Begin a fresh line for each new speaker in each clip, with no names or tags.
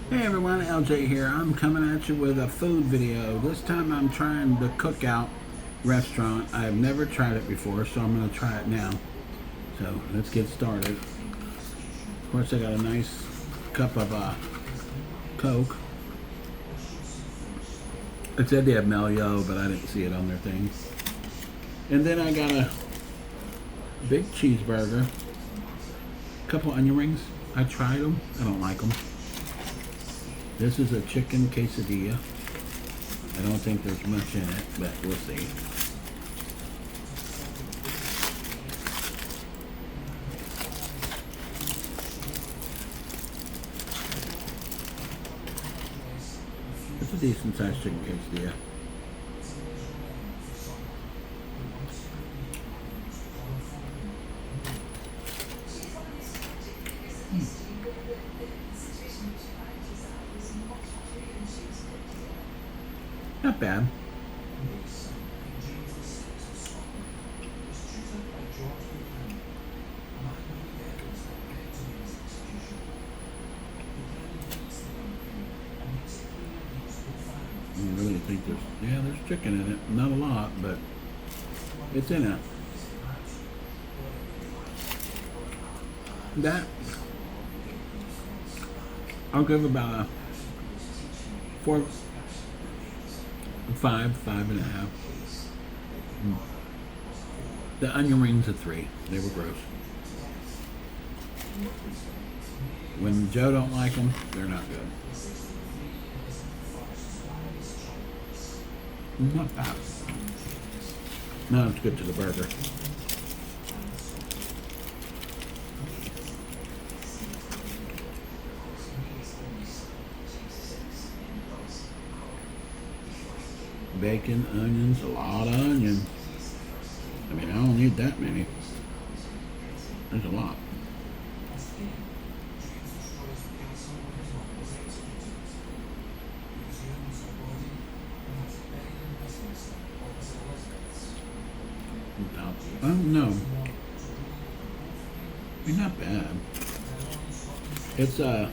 Hey everyone, LJ here. I'm coming at you with a food video. This time I'm trying the Cookout restaurant. I've never tried it before, so I'm going to try it now. So let's get started. Of course, I got a nice cup of Coke. It said they have Melio, but I didn't see it on their thing. And then I got a big cheeseburger, a couple onion rings. I tried them. I don't like them. This is a chicken quesadilla. I don't think there's much in it, but we'll see. It's a decent sized chicken quesadilla. Not bad. I really think there's chicken in it. Not a lot, but it's in it. That I'll give about a 4, 5.5. The onion rings a 3. They were gross. When Joe don't like them, they're not good. Not bad. Now let's get to the burger. Bacon, onions, a lot of onions. I mean, I don't need that many. There's a lot. Oh no. I mean, not bad. It's I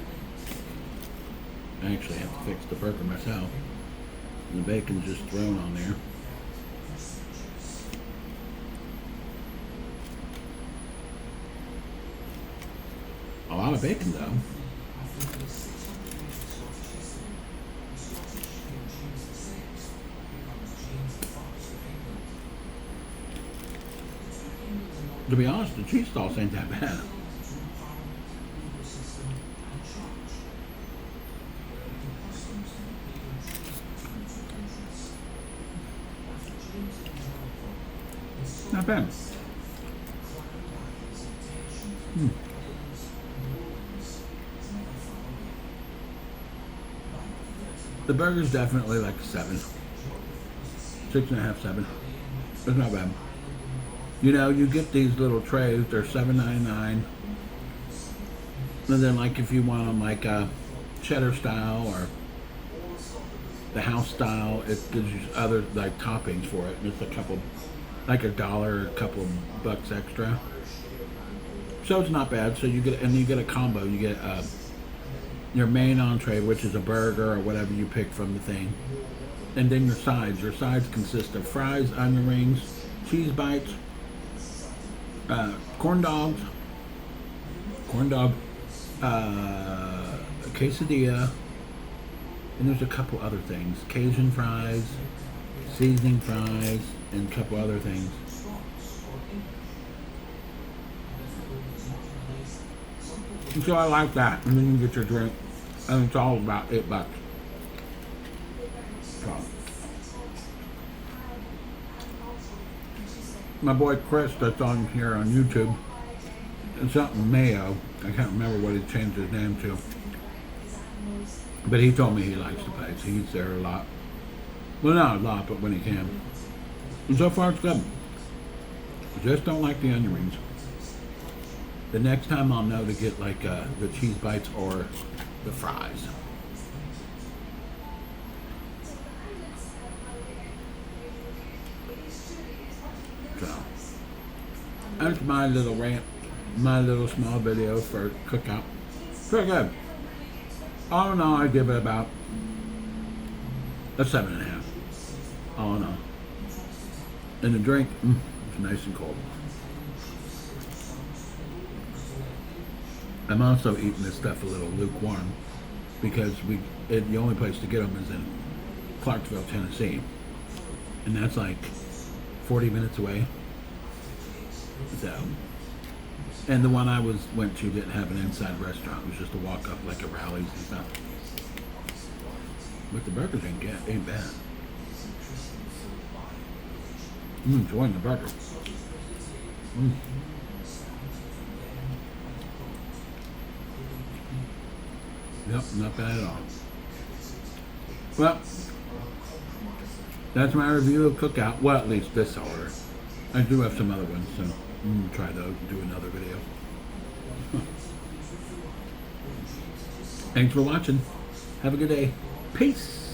actually have to fix the burger myself. And the bacon's just thrown on there. A lot of bacon though. To be honest, the cheese sauce ain't that bad. Not bad. The burger's definitely like a 7. 6.5, 7. It's not bad. You know, you get these little trays, they're $7.99. And then like if you want them like cheddar style or the house style, it gives you other like toppings for it. And it's a couple, like $1, a couple of bucks extra. So it's not bad. So you get, and you get a combo. You get your main entree, which is a burger or whatever you pick from the thing. And then your sides. Your sides consist of fries, onion rings, cheese bites, corn dogs, a quesadilla, and there's a couple other things. Cajun fries, seasoning fries, and a couple other things. And so I like that. And then you get your drink, and it's all about $8. So. My boy Chris, that's on here on YouTube, it's something Mayo. I can't remember what he changed his name to. But he told me he likes the place. He eats there a lot. Well, not a lot, but when he can. And so far, it's good. I just don't like the onion rings. The next time I'll know to get like the cheese bites or the fries. So, that's my little rant, my little small video for Cookout. Very good. All in all, I give it about a 7.5. All in all. And the drink, it's nice and cold. I'm also eating this stuff a little lukewarm because the only place to get them is in Clarksville, Tennessee, and that's like 40 minutes away. So, and the one I went to didn't have an inside restaurant; it was just a walk up like a Rally's and stuff. But the burgers ain't bad. I'm enjoying the burger. Yep, not bad at all. Well, that's my review of Cookout. Well, at least this order. I do have some other ones, so I'm going to try those and do another video. Thanks for watching. Have a good day. Peace.